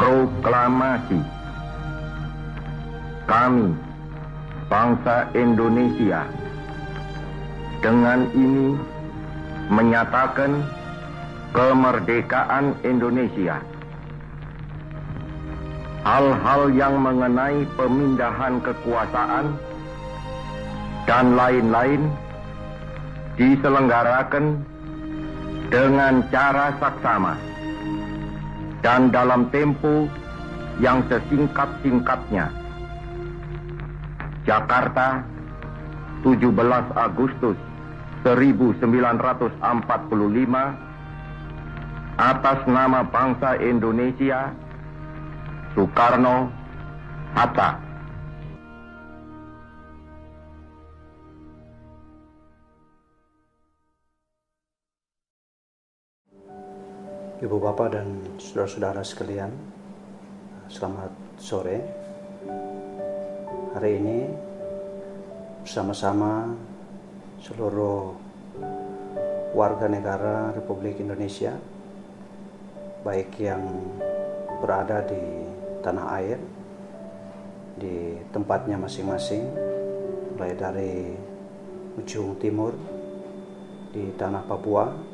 Proklamasi. Kami, bangsa Indonesia, dengan ini menyatakan kemerdekaan Indonesia. Hal-hal yang mengenai pemindahan kekuasaan dan lain-lain diselenggarakan dengan cara saksama dan dalam tempo yang sesingkat-singkatnya. Jakarta, 17 Agustus 1945, atas nama bangsa Indonesia, Soekarno Hatta. Ibu bapak dan saudara-saudara sekalian, selamat sore. Hari ini bersama-sama seluruh warga negara Republik Indonesia, baik yang berada di tanah air, di tempatnya masing-masing, mulai dari ujung timur di tanah Papua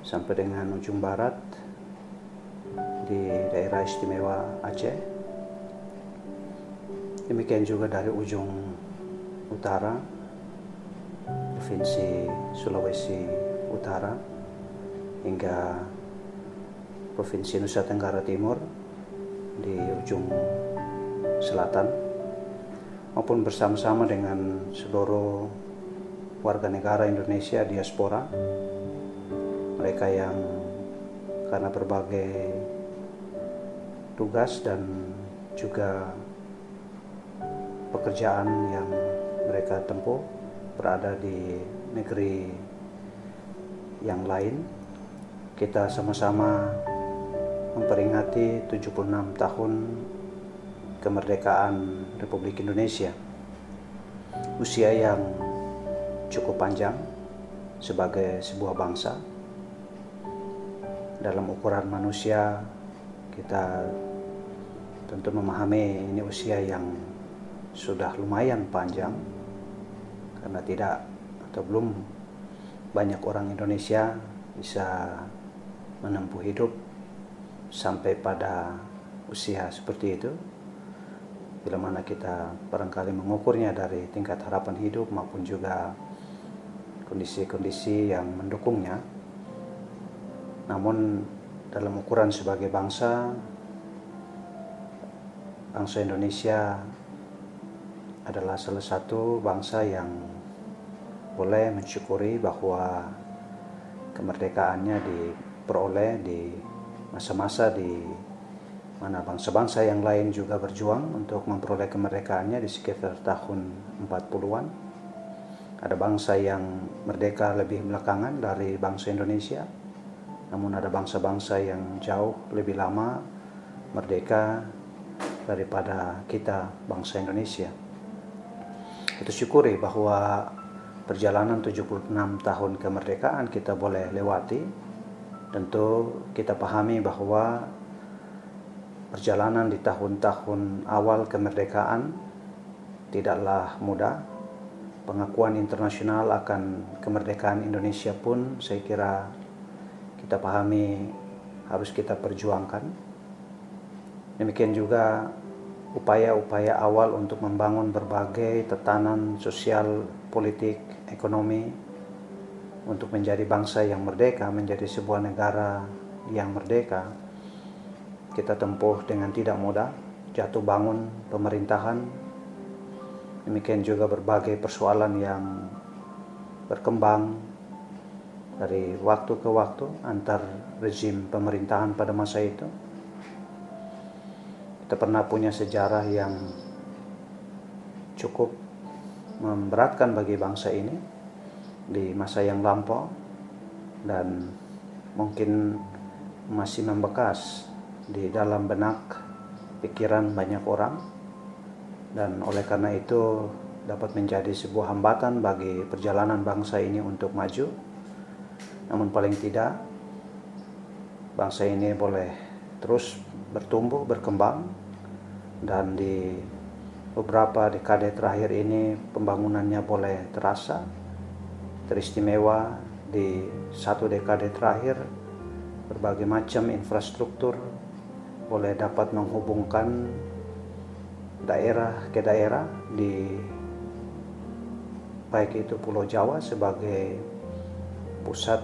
sampai dengan ujung barat di daerah istimewa Aceh. Demikian juga dari ujung utara Provinsi Sulawesi Utara hingga Provinsi Nusa Tenggara Timur di ujung selatan, maupun bersama-sama dengan seluruh warga negara Indonesia diaspora, mereka yang karena berbagai tugas dan juga pekerjaan yang mereka tempuh berada di negeri yang lain. Kita sama-sama memperingati 76 tahun kemerdekaan Republik Indonesia. Usia yang cukup panjang sebagai sebuah bangsa. Dalam ukuran manusia, kita tentu memahami ini usia yang sudah lumayan panjang, karena tidak atau belum banyak orang Indonesia bisa menempuh hidup sampai pada usia seperti itu. Bila mana kita barangkali mengukurnya dari tingkat harapan hidup maupun juga kondisi-kondisi yang mendukungnya. Namun dalam ukuran sebagai bangsa Indonesia adalah salah satu bangsa yang boleh mensyukuri bahwa kemerdekaannya diperoleh di masa-masa di mana bangsa-bangsa yang lain juga berjuang untuk memperoleh kemerdekaannya di sekitar tahun 40-an. Ada bangsa yang merdeka lebih belakangan dari bangsa Indonesia, namun ada bangsa-bangsa yang jauh lebih lama merdeka daripada kita bangsa Indonesia. Kita syukuri bahwa perjalanan 76 tahun kemerdekaan kita boleh lewati. Tentu kita pahami bahwa perjalanan di tahun-tahun awal kemerdekaan tidaklah mudah. Pengakuan internasional akan kemerdekaan Indonesia pun saya kira kita pahami harus kita perjuangkan. Demikian juga upaya-upaya awal untuk membangun berbagai tatanan sosial, politik, ekonomi untuk menjadi bangsa yang merdeka, menjadi sebuah negara yang merdeka. Kita tempuh dengan tidak mudah, jatuh bangun pemerintahan. Demikian juga berbagai persoalan yang berkembang dari waktu ke waktu antar rezim pemerintahan pada masa itu. Kita pernah punya sejarah yang cukup memberatkan bagi bangsa ini di masa yang lampau dan mungkin masih membekas di dalam benak pikiran banyak orang, dan oleh karena itu dapat menjadi sebuah hambatan bagi perjalanan bangsa ini untuk maju. Namun paling tidak bangsa ini boleh terus bertumbuh, berkembang, dan di beberapa dekade terakhir ini pembangunannya boleh terasa. Teristimewa di 1 dekade terakhir, berbagai macam infrastruktur boleh dapat menghubungkan daerah ke daerah di baik itu Pulau Jawa sebagai pusat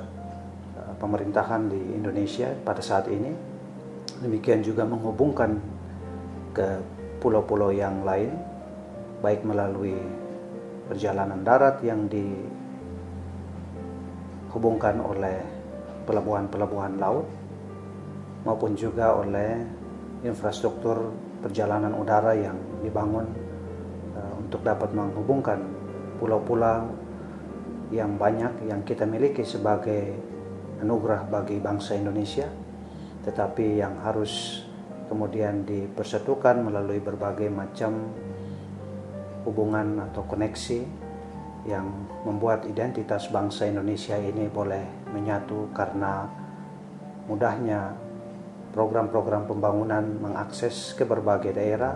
pemerintahan di Indonesia pada saat ini. Demikian juga menghubungkan ke pulau-pulau yang lain, baik melalui perjalanan darat yang dihubungkan oleh pelabuhan-pelabuhan laut, maupun juga oleh infrastruktur perjalanan udara yang dibangun untuk dapat menghubungkan pulau-pulau yang banyak yang kita miliki sebagai anugerah bagi bangsa Indonesia, tetapi yang harus kemudian dipersatukan melalui berbagai macam hubungan atau koneksi yang membuat identitas bangsa Indonesia ini boleh menyatu karena mudahnya program-program pembangunan mengakses ke berbagai daerah,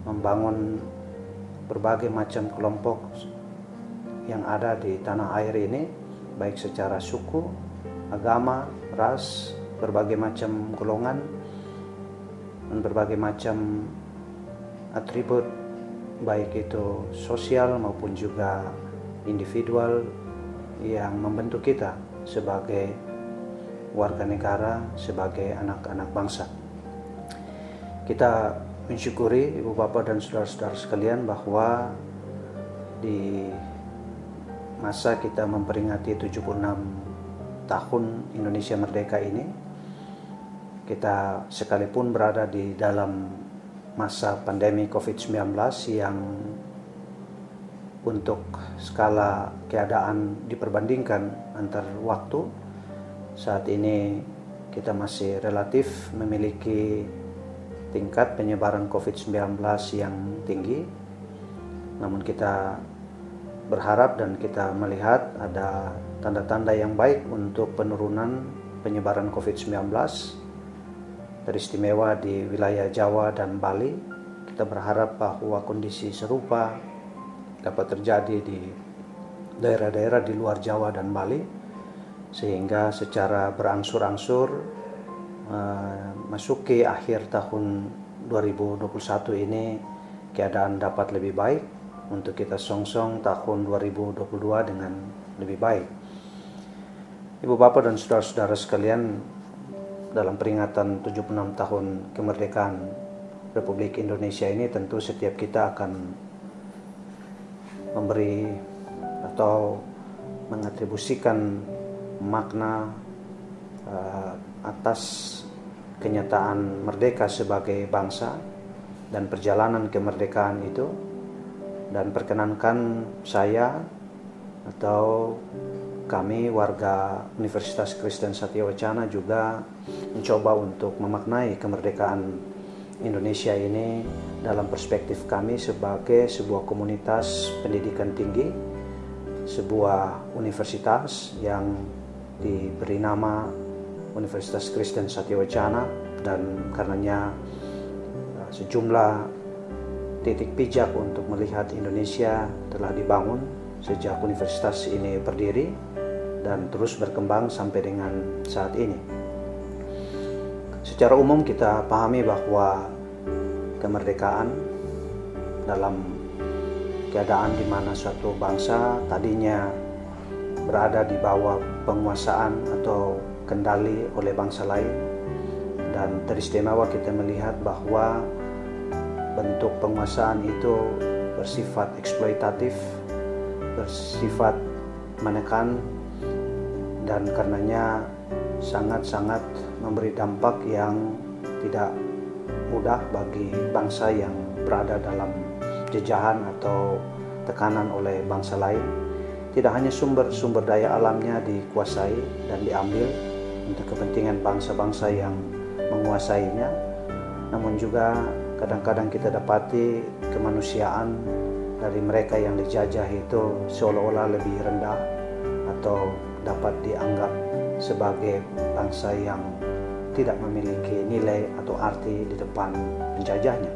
membangun berbagai macam kelompok yang ada di tanah air ini, baik secara suku, agama, ras, berbagai macam golongan, dan berbagai macam atribut, baik itu sosial maupun juga individual, yang membentuk kita sebagai warga negara, sebagai anak-anak bangsa. Kita mensyukuri Ibu Bapak dan saudara-saudara sekalian bahwa di masa kita memperingati 76 tahun Indonesia Merdeka ini, kita sekalipun berada di dalam masa pandemi COVID-19 yang untuk skala keadaan diperbandingkan antar waktu, saat ini kita masih relatif memiliki tingkat penyebaran COVID-19 yang tinggi. Namun kita berharap dan kita melihat ada tanda-tanda yang baik untuk penurunan penyebaran COVID-19. Teristimewa di wilayah Jawa dan Bali, kita berharap bahwa kondisi serupa dapat terjadi di daerah-daerah di luar Jawa dan Bali, sehingga secara berangsur-angsur masuki akhir tahun 2021 ini keadaan dapat lebih baik untuk kita songsong tahun 2022 dengan lebih baik. Ibu Bapak dan saudara-saudara sekalian, dalam peringatan 76 tahun kemerdekaan Republik Indonesia ini, tentu setiap kita akan memberi atau mengatribusikan makna atas kenyataan merdeka sebagai bangsa dan perjalanan kemerdekaan itu. Dan perkenankan saya atau kami warga Universitas Kristen Satyawacana juga mencoba untuk memaknai kemerdekaan Indonesia ini dalam perspektif kami sebagai sebuah komunitas pendidikan tinggi, sebuah universitas yang diberi nama Universitas Kristen Satyawacana, dan karenanya sejumlah titik pijak untuk melihat Indonesia telah dibangun sejak universitas ini berdiri dan terus berkembang sampai dengan saat ini. Secara umum kita pahami bahwa kemerdekaan dalam keadaan di mana suatu bangsa tadinya berada di bawah penguasaan atau kendali oleh bangsa lain, dan teristimewa kita melihat bahwa bentuk penguasaan itu bersifat eksploitatif, bersifat menekan, dan karenanya sangat-sangat memberi dampak yang tidak mudah bagi bangsa yang berada dalam jejahan atau tekanan oleh bangsa lain. Tidak hanya sumber-sumber daya alamnya dikuasai dan diambil untuk kepentingan bangsa-bangsa yang menguasainya, namun juga kadang-kadang kita dapati kemanusiaan dari mereka yang dijajah itu seolah-olah lebih rendah atau dapat dianggap sebagai bangsa yang tidak memiliki nilai atau arti di depan penjajahnya.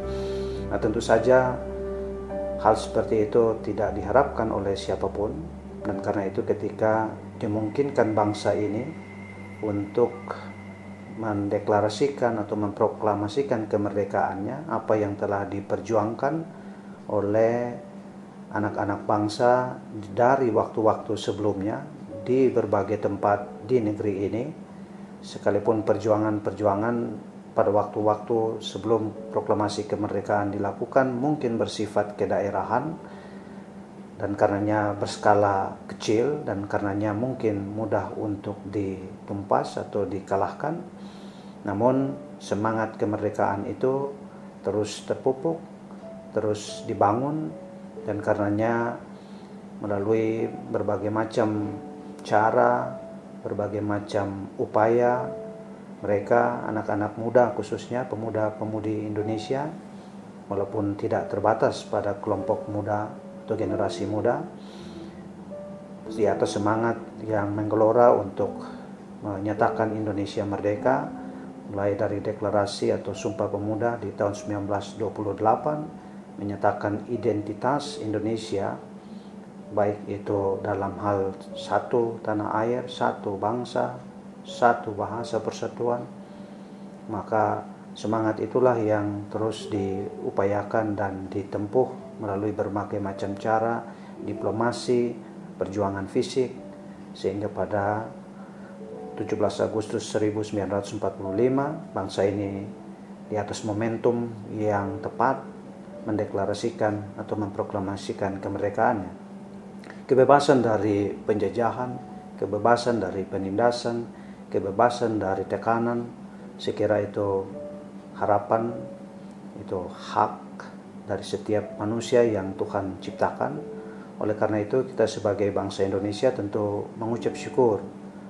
Nah, tentu saja hal seperti itu tidak diharapkan oleh siapapun, dan karena itu ketika dimungkinkan bangsa ini untuk mendeklarasikan atau memproklamasikan kemerdekaannya, apa yang telah diperjuangkan oleh anak-anak bangsa dari waktu-waktu sebelumnya di berbagai tempat di negeri ini, sekalipun perjuangan-perjuangan pada waktu-waktu sebelum proklamasi kemerdekaan dilakukan mungkin bersifat kedaerahan dan karenanya berskala kecil dan karenanya mungkin mudah untuk ditumpas atau dikalahkan. Namun semangat kemerdekaan itu terus terpupuk, terus dibangun, dan karenanya melalui berbagai macam cara, berbagai macam upaya, mereka anak-anak muda, khususnya pemuda-pemudi Indonesia, walaupun tidak terbatas pada kelompok muda atau generasi muda, di atas semangat yang menggelora untuk menyatakan Indonesia merdeka, mulai dari deklarasi atau Sumpah Pemuda di tahun 1928, menyatakan identitas Indonesia, baik itu dalam hal satu tanah air, satu bangsa, satu bahasa persatuan. Maka semangat itulah yang terus diupayakan dan ditempuh melalui berbagai macam cara, diplomasi, perjuangan fisik, sehingga pada 17 Agustus 1945 bangsa ini di atas momentum yang tepat mendeklarasikan atau memproklamasikan kemerdekaannya. Kebebasan dari penjajahan, kebebasan dari penindasan, kebebasan dari tekanan, sekira itu harapan, itu hak dari setiap manusia yang Tuhan ciptakan. Oleh karena itu kita sebagai bangsa Indonesia tentu mengucap syukur,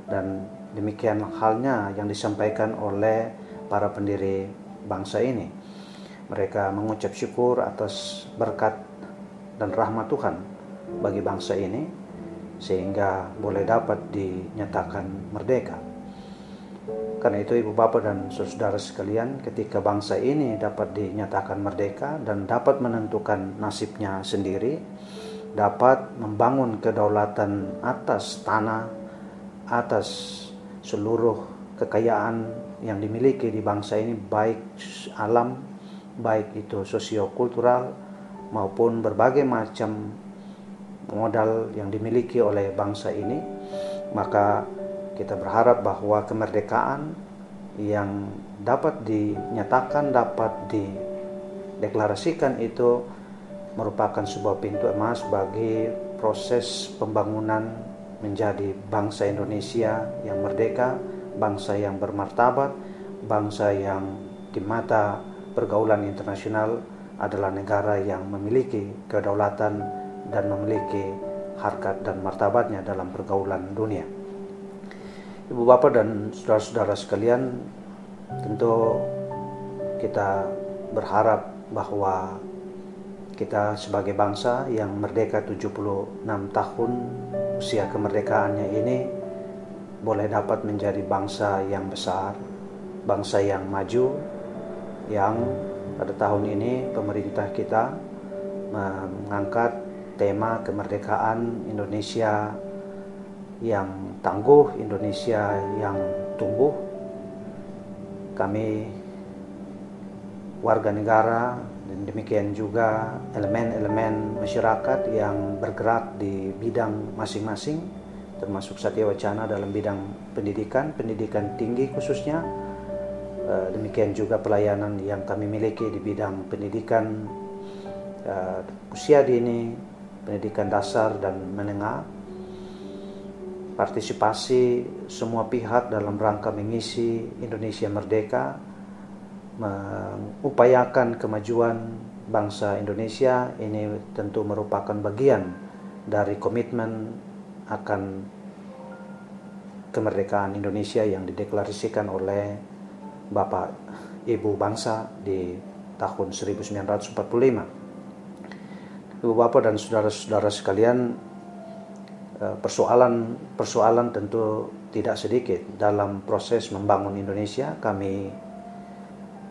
dan demikian halnya yang disampaikan oleh para pendiri bangsa ini. Mereka mengucap syukur atas berkat dan rahmat Tuhan bagi bangsa ini sehingga boleh dapat dinyatakan merdeka. Karena itu Ibu Bapak dan Saudara sekalian, ketika bangsa ini dapat dinyatakan merdeka dan dapat menentukan nasibnya sendiri, dapat membangun kedaulatan atas tanah, atas seluruh kekayaan yang dimiliki di bangsa ini, baik alam, baik itu sosiokultural maupun berbagai macam modal yang dimiliki oleh bangsa ini, maka kita berharap bahwa kemerdekaan yang dapat dinyatakan, dapat dideklarasikan itu merupakan sebuah pintu emas bagi proses pembangunan menjadi bangsa Indonesia yang merdeka, bangsa yang bermartabat, bangsa yang di mata pergaulan internasional adalah negara yang memiliki kedaulatan dan memiliki harkat dan martabatnya dalam pergaulan dunia. Ibu Bapak dan saudara-saudara sekalian, tentu kita berharap bahwa kita sebagai bangsa yang merdeka 76 tahun usia kemerdekaannya ini boleh dapat menjadi bangsa yang besar, bangsa yang maju, yang pada tahun ini pemerintah kita mengangkat tema kemerdekaan Indonesia yang tangguh, Indonesia yang tumbuh. Kami warga negara dan demikian juga elemen-elemen masyarakat yang bergerak di bidang masing-masing, termasuk Satya Wacana dalam bidang pendidikan tinggi khususnya. Demikian juga pelayanan yang kami miliki di bidang pendidikan usia dini, pendidikan dasar dan menengah. Partisipasi semua pihak dalam rangka mengisi Indonesia merdeka, mengupayakan kemajuan bangsa Indonesia ini tentu merupakan bagian dari komitmen akan kemerdekaan Indonesia yang dideklarasikan oleh Bapak Ibu bangsa di tahun 1945. Ibu Bapak dan saudara-saudara sekalian, persoalan tentu tidak sedikit dalam proses membangun Indonesia. Kami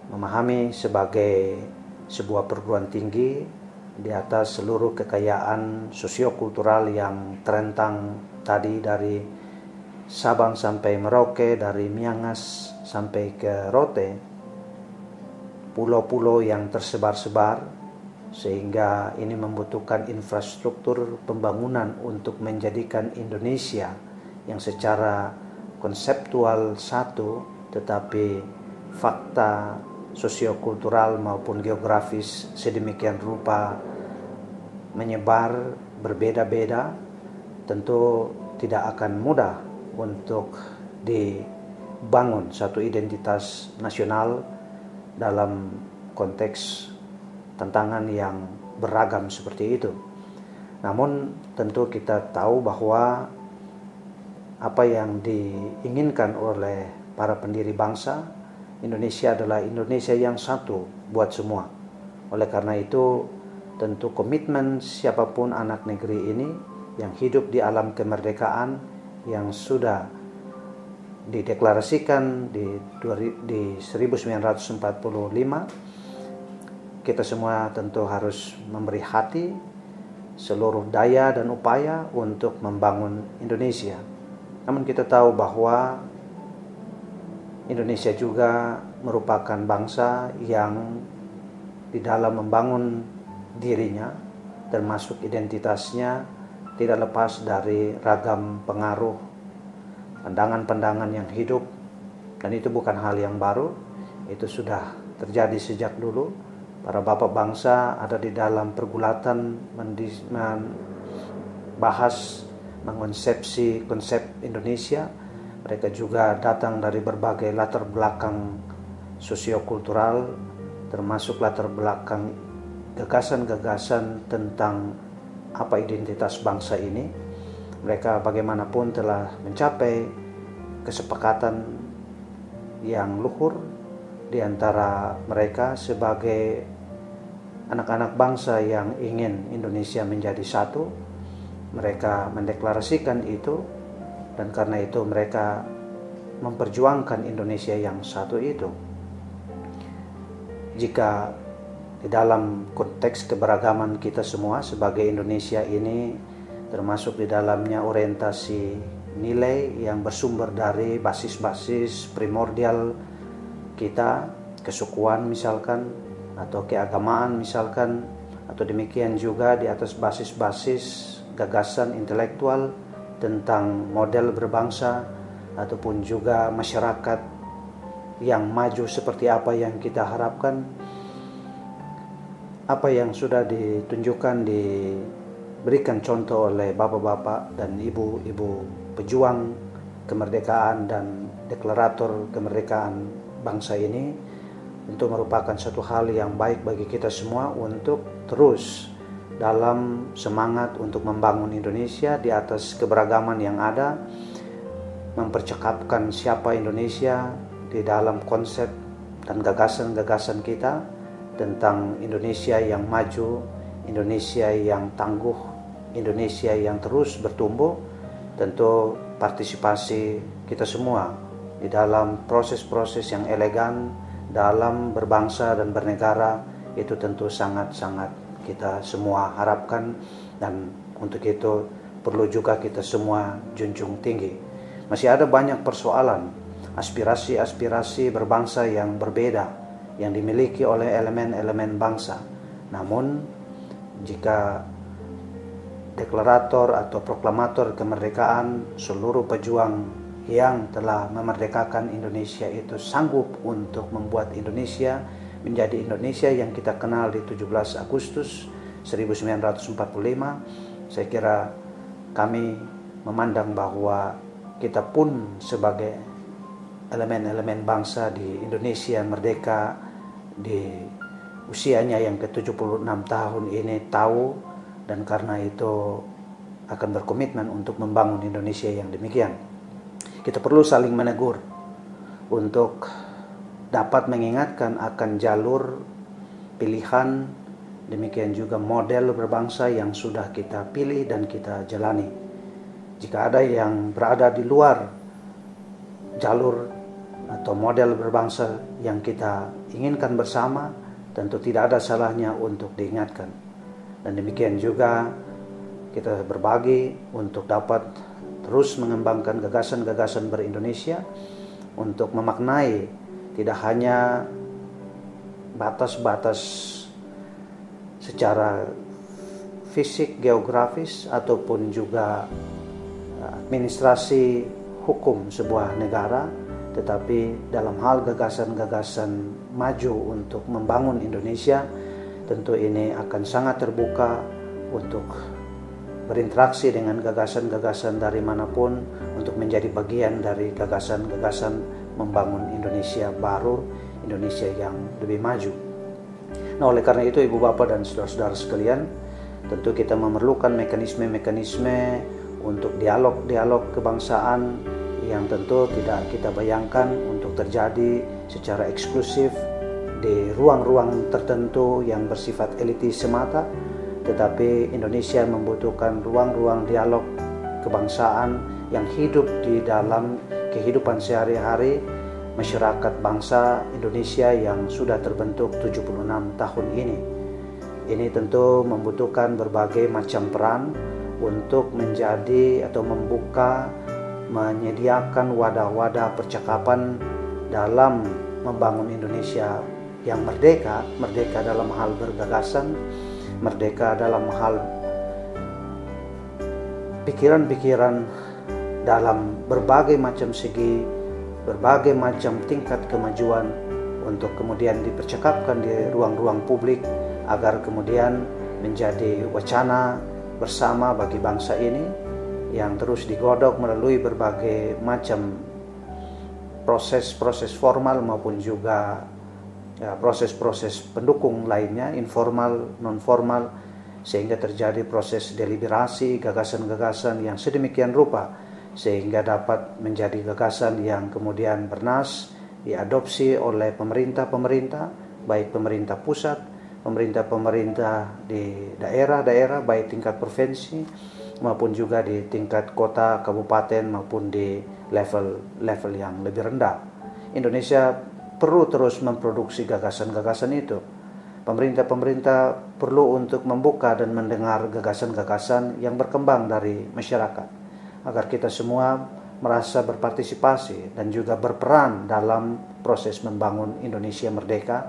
memahami sebagai sebuah perguruan tinggi di atas seluruh kekayaan sosiokultural yang terentang tadi dari Sabang sampai Merauke, dari Miangas sampai ke Rote, pulau-pulau yang tersebar-sebar, sehingga ini membutuhkan infrastruktur pembangunan untuk menjadikan Indonesia yang secara konseptual satu, tetapi fakta sosiokultural maupun geografis sedemikian rupa menyebar berbeda-beda. Tentu tidak akan mudah untuk dibangun satu identitas nasional dalam konteks tantangan yang beragam seperti itu. Namun tentu kita tahu bahwa apa yang diinginkan oleh para pendiri bangsa, Indonesia adalah Indonesia yang satu buat semua. Oleh karena itu, tentu komitmen siapapun anak negeri ini yang hidup di alam kemerdekaan yang sudah dideklarasikan di 1945, kita semua tentu harus memberi hati, seluruh daya dan upaya untuk membangun Indonesia. Namun kita tahu bahwa Indonesia juga merupakan bangsa yang di dalam membangun dirinya, termasuk identitasnya, tidak lepas dari ragam pengaruh, pandangan-pandangan yang hidup, dan itu bukan hal yang baru. Itu sudah terjadi sejak dulu. Para bapak bangsa ada di dalam pergulatan membahas, mengonsepsi konsep Indonesia. Mereka juga datang dari berbagai latar belakang sosiokultural, termasuk latar belakang gagasan-gagasan tentang apa identitas bangsa ini. Mereka bagaimanapun telah mencapai kesepakatan yang luhur di antara mereka sebagai anak-anak bangsa yang ingin Indonesia menjadi satu. Mereka mendeklarasikan itu, dan karena itu mereka memperjuangkan Indonesia yang satu itu. Jika di dalam konteks keberagaman kita semua sebagai Indonesia ini, termasuk di dalamnya orientasi nilai yang bersumber dari basis-basis primordial kita, kesukuan misalkan, atau keagamaan misalkan, atau demikian juga di atas basis-basis gagasan intelektual tentang model berbangsa, ataupun juga masyarakat yang maju seperti apa yang kita harapkan. Apa yang sudah ditunjukkan, diberikan contoh oleh bapak-bapak dan ibu-ibu pejuang kemerdekaan dan deklarator kemerdekaan bangsa ini, tentu merupakan satu hal yang baik bagi kita semua untuk terus dalam semangat untuk membangun Indonesia di atas keberagaman yang ada, mempercakapkan siapa Indonesia di dalam konsep dan gagasan-gagasan kita tentang Indonesia yang maju, Indonesia yang tangguh, Indonesia yang terus bertumbuh. Tentu partisipasi kita semua di dalam proses-proses yang elegan dalam berbangsa dan bernegara itu tentu sangat-sangat kita semua harapkan, dan untuk itu perlu juga kita semua junjung tinggi. Masih ada banyak persoalan, aspirasi-aspirasi berbangsa yang berbeda yang dimiliki oleh elemen-elemen bangsa. Namun jika deklarator atau proklamator kemerdekaan, seluruh pejuang yang telah memerdekakan Indonesia itu sanggup untuk membuat Indonesia menjadi Indonesia yang kita kenal di 17 Agustus 1945, saya kira kami memandang bahwa kita pun sebagai elemen-elemen bangsa di Indonesia merdeka di usianya yang ke-76 tahun ini tahu, dan karena itu akan berkomitmen untuk membangun Indonesia yang demikian. Kita perlu saling menegur untuk dapat mengingatkan akan jalur pilihan, demikian juga model berbangsa yang sudah kita pilih dan kita jalani. Jika ada yang berada di luar jalur atau model berbangsa yang kita inginkan bersama, tentu tidak ada salahnya untuk diingatkan. Dan demikian juga kita berbagi untuk dapat terus mengembangkan gagasan-gagasan ber-Indonesia untuk memaknai tidak hanya batas-batas secara fisik, geografis, ataupun juga administrasi hukum sebuah negara, tetapi dalam hal gagasan-gagasan maju untuk membangun Indonesia, tentu ini akan sangat terbuka untuk berinteraksi dengan gagasan-gagasan dari manapun untuk menjadi bagian dari gagasan-gagasan membangun Indonesia baru, Indonesia yang lebih maju. Nah, oleh karena itu Ibu Bapak dan saudara-saudara sekalian, tentu kita memerlukan mekanisme-mekanisme untuk dialog-dialog kebangsaan yang tentu tidak kita bayangkan untuk terjadi secara eksklusif di ruang-ruang tertentu yang bersifat elitis semata, tetapi Indonesia membutuhkan ruang-ruang dialog kebangsaan yang hidup di dalam kehidupan sehari-hari masyarakat bangsa Indonesia yang sudah terbentuk 76 tahun ini. Ini tentu membutuhkan berbagai macam peran untuk menjadi atau membuka, menyediakan wadah-wadah percakapan dalam membangun Indonesia yang merdeka, merdeka dalam hal bergagasan, merdeka dalam hal pikiran-pikiran dalam berbagai macam segi, berbagai macam tingkat kemajuan untuk kemudian dipercakapkan di ruang-ruang publik agar kemudian menjadi wacana bersama bagi bangsa ini yang terus digodok melalui berbagai macam proses-proses formal maupun juga proses-proses pendukung lainnya, informal, non-formal, sehingga terjadi proses deliberasi gagasan-gagasan yang sedemikian rupa sehingga dapat menjadi gagasan yang kemudian bernas diadopsi oleh pemerintah-pemerintah, baik pemerintah pusat, pemerintah-pemerintah di daerah-daerah, baik tingkat provinsi maupun juga di tingkat kota, kabupaten maupun di level yang lebih rendah. Indonesia perlu terus memproduksi gagasan-gagasan itu. Pemerintah-pemerintah perlu untuk membuka dan mendengar gagasan-gagasan yang berkembang dari masyarakat, agar kita semua merasa berpartisipasi dan juga berperan dalam proses membangun Indonesia merdeka,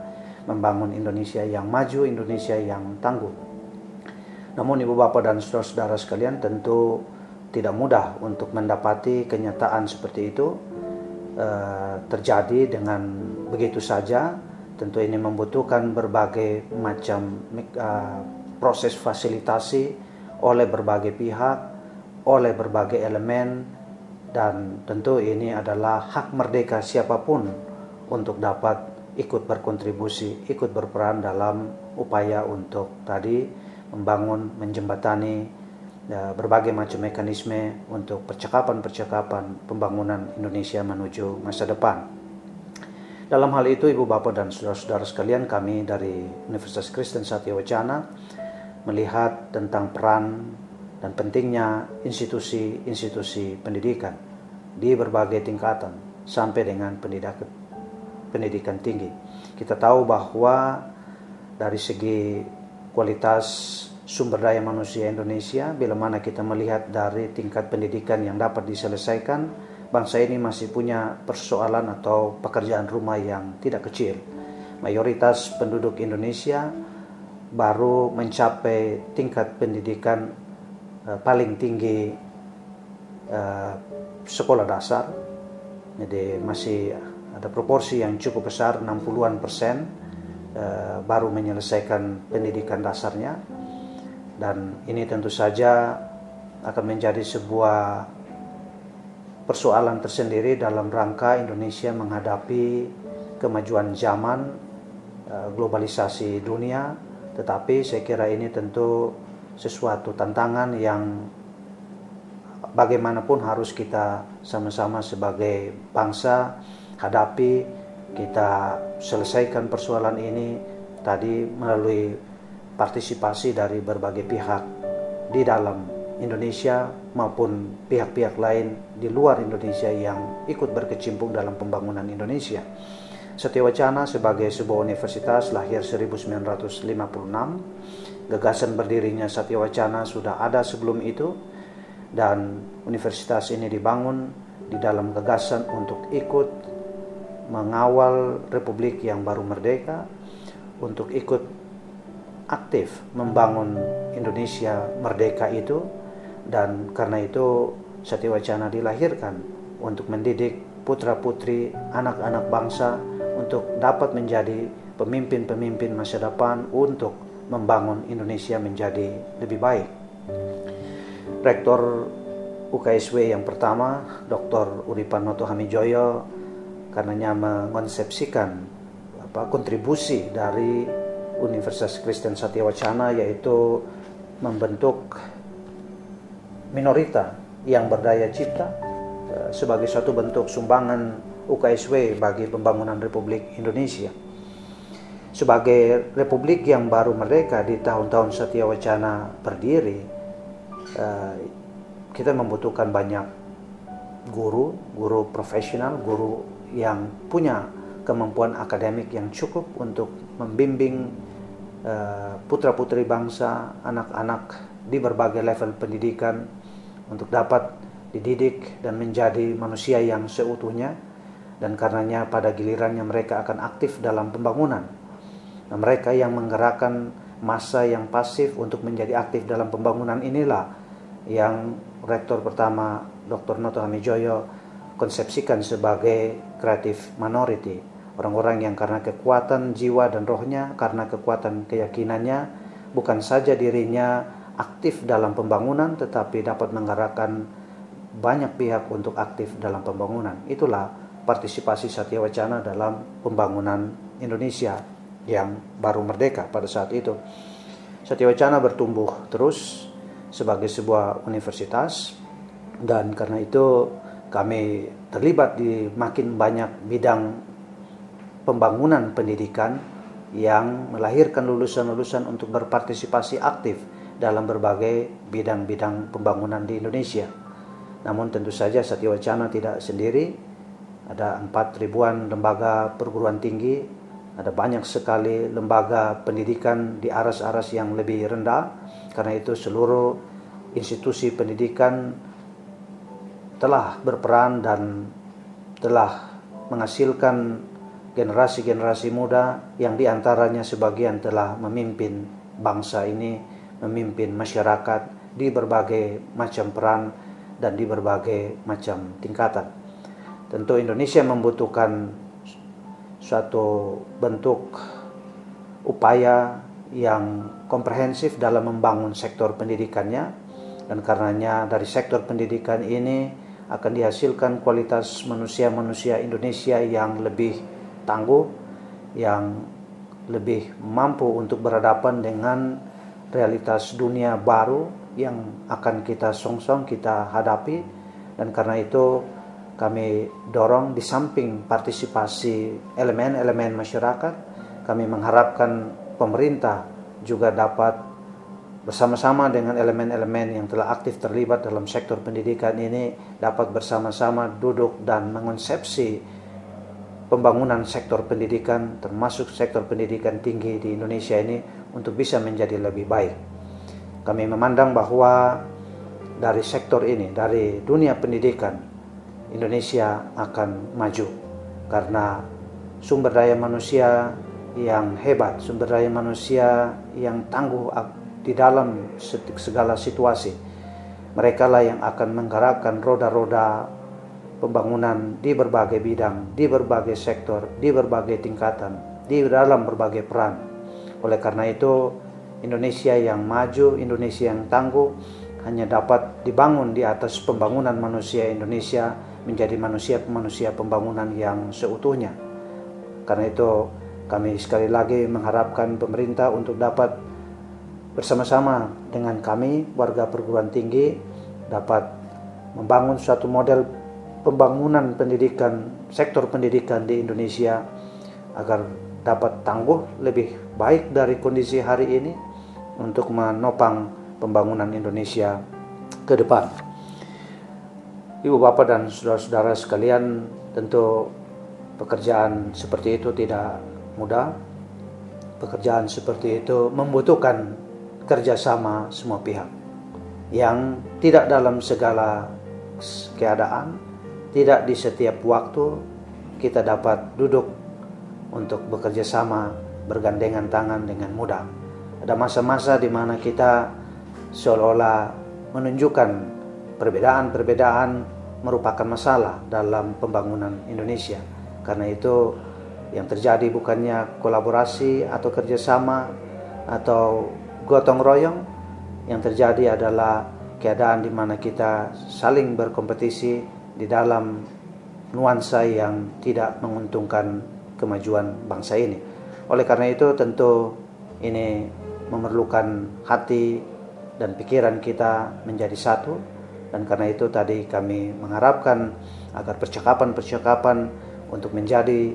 membangun Indonesia yang maju, Indonesia yang tangguh. Namun Ibu Bapak dan saudara-saudara sekalian, tentu tidak mudah untuk mendapati kenyataan seperti itu terjadi dengan begitu saja. Tentu ini membutuhkan berbagai macam proses fasilitasi oleh berbagai pihak, oleh berbagai elemen, dan tentu ini adalah hak merdeka siapapun untuk dapat ikut berkontribusi, ikut berperan dalam upaya untuk tadi membangun, menjembatani berbagai macam mekanisme untuk percakapan-percakapan pembangunan Indonesia menuju masa depan. Dalam hal itu, Ibu Bapak dan saudara-saudara sekalian, kami dari Universitas Kristen Satya Wacana melihat tentang peran dan pentingnya institusi-institusi pendidikan di berbagai tingkatan sampai dengan pendidikan tinggi. Kita tahu bahwa dari segi kualitas sumber daya manusia Indonesia, bila mana kita melihat dari tingkat pendidikan yang dapat diselesaikan, bangsa ini masih punya persoalan atau pekerjaan rumah yang tidak kecil. Mayoritas penduduk Indonesia baru mencapai tingkat pendidikan paling tinggi sekolah dasar. Jadi masih ada proporsi yang cukup besar, 60-an% baru menyelesaikan pendidikan dasarnya. Dan ini tentu saja akan menjadi sebuah persoalan tersendiri dalam rangka Indonesia menghadapi kemajuan zaman, globalisasi dunia. Tetapi saya kira ini tentu sesuatu tantangan yang bagaimanapun harus kita sama-sama sebagai bangsa hadapi. Kita selesaikan persoalan ini tadi melalui partisipasi dari berbagai pihak di dalam Indonesia maupun pihak-pihak lain di luar Indonesia yang ikut berkecimpung dalam pembangunan Indonesia. Satya Wacana sebagai sebuah universitas lahir 1956. Gagasan berdirinya Satya Wacana sudah ada sebelum itu, dan universitas ini dibangun di dalam gagasan untuk ikut mengawal Republik yang baru merdeka, untuk ikut aktif membangun Indonesia merdeka itu. Dan karena itu Satya Wacana dilahirkan untuk mendidik putra-putri anak-anak bangsa untuk dapat menjadi pemimpin-pemimpin masa depan untuk membangun Indonesia menjadi lebih baik. Rektor UKSW yang pertama, Dr. Uripan Noto Hamijoyo, karenanya mengonsepsikan kontribusi dari Universitas Kristen Satya Wacana, yaitu membentuk minorita yang berdaya cipta sebagai suatu bentuk sumbangan UKSW bagi pembangunan Republik Indonesia. Sebagai Republik yang baru merdeka di tahun-tahun Satya Wacana berdiri, kita membutuhkan banyak guru profesional, guru yang punya kemampuan akademik yang cukup untuk membimbing putra-putri bangsa, anak-anak di berbagai level pendidikan untuk dapat dididik dan menjadi manusia yang seutuhnya. Dan karenanya pada gilirannya mereka akan aktif dalam pembangunan. Nah, mereka yang menggerakkan massa yang pasif untuk menjadi aktif dalam pembangunan inilah yang Rektor pertama Dr. Noto Hamijoyo konsepsikan sebagai creative minority. Orang-orang yang karena kekuatan jiwa dan rohnya, karena kekuatan keyakinannya, bukan saja dirinya aktif dalam pembangunan, tetapi dapat menggerakkan banyak pihak untuk aktif dalam pembangunan. Itulah partisipasi Satya Wacana dalam pembangunan Indonesia yang baru merdeka pada saat itu. Satya Wacana bertumbuh terus sebagai sebuah universitas, dan karena itu kami terlibat di makin banyak bidang pembangunan pendidikan yang melahirkan lulusan-lulusan untuk berpartisipasi aktif dalam berbagai bidang-bidang pembangunan di Indonesia. Namun tentu saja Satya Wacana tidak sendiri. Ada 4.000-an lembaga perguruan tinggi, ada banyak sekali lembaga pendidikan di aras-aras yang lebih rendah. Karena itu seluruh institusi pendidikan telah berperan dan telah menghasilkan generasi-generasi muda yang diantaranya sebagian telah memimpin bangsa ini, memimpin masyarakat di berbagai macam peran dan di berbagai macam tingkatan. Tentu Indonesia membutuhkan suatu bentuk upaya yang komprehensif dalam membangun sektor pendidikannya, dan karenanya dari sektor pendidikan ini akan dihasilkan kualitas manusia-manusia Indonesia yang lebih tangguh, yang lebih mampu untuk berhadapan dengan realitas dunia baru yang akan kita songsong, kita hadapi. Dan karena itu kami dorong di samping partisipasi elemen-elemen masyarakat, kami mengharapkan pemerintah juga dapat bersama-sama dengan elemen-elemen yang telah aktif terlibat dalam sektor pendidikan ini, dapat bersama-sama duduk dan mengonsepsi pembangunan sektor pendidikan, termasuk sektor pendidikan tinggi di Indonesia ini, untuk bisa menjadi lebih baik. Kami memandang bahwa dari sektor ini, dari dunia pendidikan, Indonesia akan maju karena sumber daya manusia yang hebat, sumber daya manusia yang tangguh di dalam segala situasi. Mereka lah yang akan menggerakkan roda-roda pembangunan di berbagai bidang, di berbagai sektor, di berbagai tingkatan, di dalam berbagai peran. Oleh karena itu, Indonesia yang maju, Indonesia yang tangguh hanya dapat dibangun di atas pembangunan manusia Indonesia menjadi manusia-manusia pembangunan yang seutuhnya. Karena itu kami sekali lagi mengharapkan pemerintah untuk dapat bersama-sama dengan kami, warga perguruan tinggi, dapat membangun suatu model pembangunan pendidikan, sektor pendidikan di Indonesia agar dapat tangguh lebih baik dari kondisi hari ini untuk menopang pembangunan Indonesia ke depan. Ibu bapak dan saudara-saudara sekalian, tentu pekerjaan seperti itu tidak mudah. Pekerjaan seperti itu membutuhkan kerjasama semua pihak yang tidak dalam segala keadaan, tidak di setiap waktu kita dapat duduk untuk bekerja sama bergandengan tangan dengan mudah. Ada masa-masa di mana kita seolah-olah menunjukkan perbedaan-perbedaan merupakan masalah dalam pembangunan Indonesia. Karena itu yang terjadi bukannya kolaborasi atau kerjasama atau gotong royong, yang terjadi adalah keadaan di mana kita saling berkompetisi di dalam nuansa yang tidak menguntungkan kemajuan bangsa ini. Oleh karena itu tentu ini memerlukan hati dan pikiran kita menjadi satu, dan karena itu tadi kami mengharapkan agar percakapan-percakapan untuk menjadi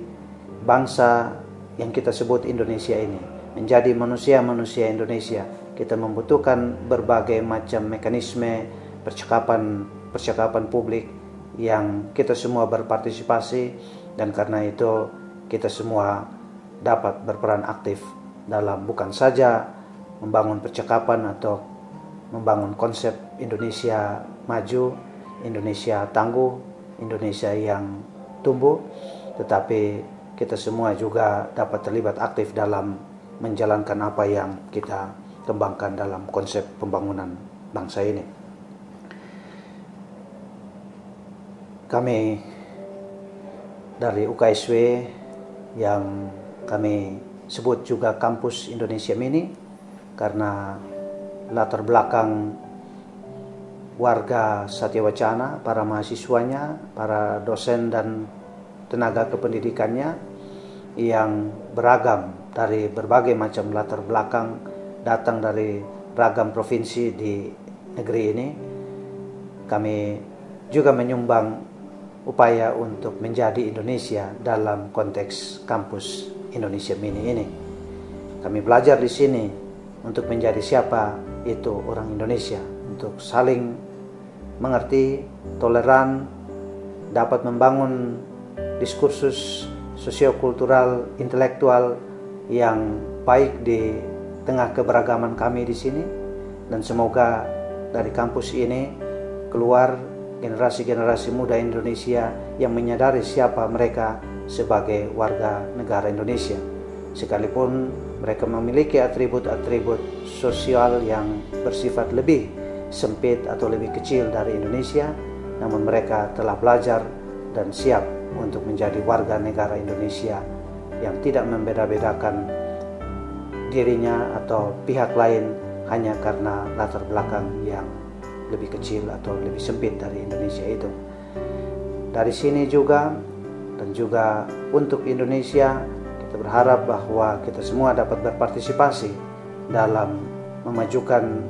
bangsa yang kita sebut Indonesia ini, menjadi manusia-manusia Indonesia, kita membutuhkan berbagai macam mekanisme percakapan publik yang kita semua berpartisipasi, dan karena itu kita semua dapat berperan aktif dalam bukan saja membangun percakapan atau membangun konsep Indonesia maju, Indonesia tangguh, Indonesia yang tumbuh, tetapi kita semua juga dapat terlibat aktif dalam menjalankan apa yang kita kembangkan dalam konsep pembangunan bangsa ini. Kami dari UKSW yang kami sebut juga Kampus Indonesia Mini karena latar belakang warga Satyawacana, para mahasiswanya, para dosen dan tenaga kependidikannya yang beragam dari berbagai macam latar belakang, datang dari ragam provinsi di negeri ini. Kami juga menyumbang upaya untuk menjadi Indonesia dalam konteks Kampus Indonesia Mini ini. Kami belajar di sini untuk menjadi siapa itu orang Indonesia, untuk saling mengerti, toleran, dapat membangun diskursus sosiokultural, intelektual yang baik di tengah keberagaman kami di sini, dan semoga dari kampus ini keluar generasi-generasi muda Indonesia yang menyadari siapa mereka sebagai warga negara Indonesia. Sekalipun mereka memiliki atribut-atribut sosial yang bersifat lebih sempit atau lebih kecil dari Indonesia, namun mereka telah belajar dan siap untuk menjadi warga negara Indonesia yang tidak membeda-bedakan dirinya atau pihak lain hanya karena latar belakang yang lebih kecil atau lebih sempit dari Indonesia itu. Dari sini juga dan juga untuk Indonesia, kita berharap bahwa kita semua dapat berpartisipasi dalam memajukan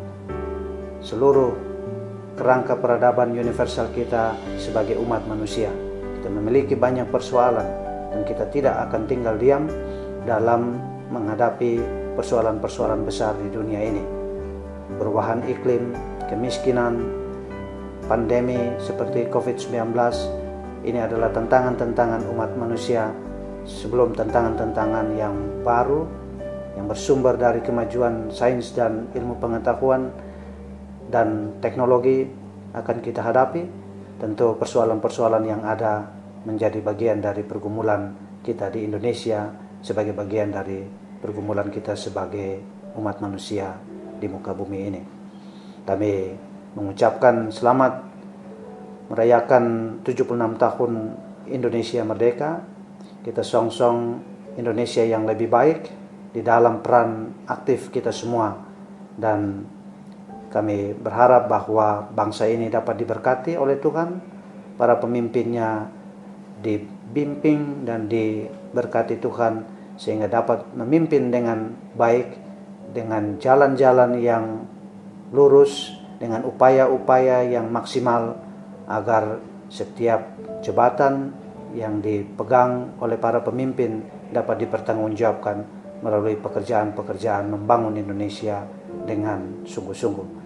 seluruh kerangka peradaban universal kita sebagai umat manusia. Kita memiliki banyak persoalan dan kita tidak akan tinggal diam dalam menghadapi persoalan-persoalan besar di dunia ini. Perubahan iklim, kemiskinan, pandemi seperti COVID-19, ini adalah tantangan-tantangan umat manusia sebelum tantangan-tantangan yang baru yang bersumber dari kemajuan sains dan ilmu pengetahuan dan teknologi akan kita hadapi. Tentu persoalan-persoalan yang ada menjadi bagian dari pergumulan kita di Indonesia, sebagai bagian dari pergumulan kita sebagai umat manusia di muka bumi ini. Kami mengucapkan selamat merayakan 76 tahun Indonesia merdeka. Kita song-song Indonesia yang lebih baik di dalam peran aktif kita semua, dan kami berharap bahwa bangsa ini dapat diberkati oleh Tuhan, para pemimpinnya dibimbing dan diberkati Tuhan sehingga dapat memimpin dengan baik, dengan jalan-jalan yang lurus, dengan upaya-upaya yang maksimal, agar setiap jabatan yang dipegang oleh para pemimpin dapat dipertanggungjawabkan melalui pekerjaan-pekerjaan membangun Indonesia dengan sungguh-sungguh.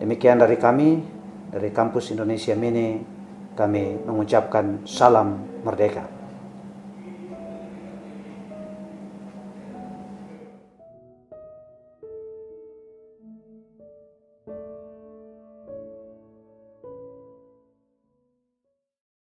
Demikian dari kami, dari kampus Indonesia Mini kami mengucapkan salam merdeka.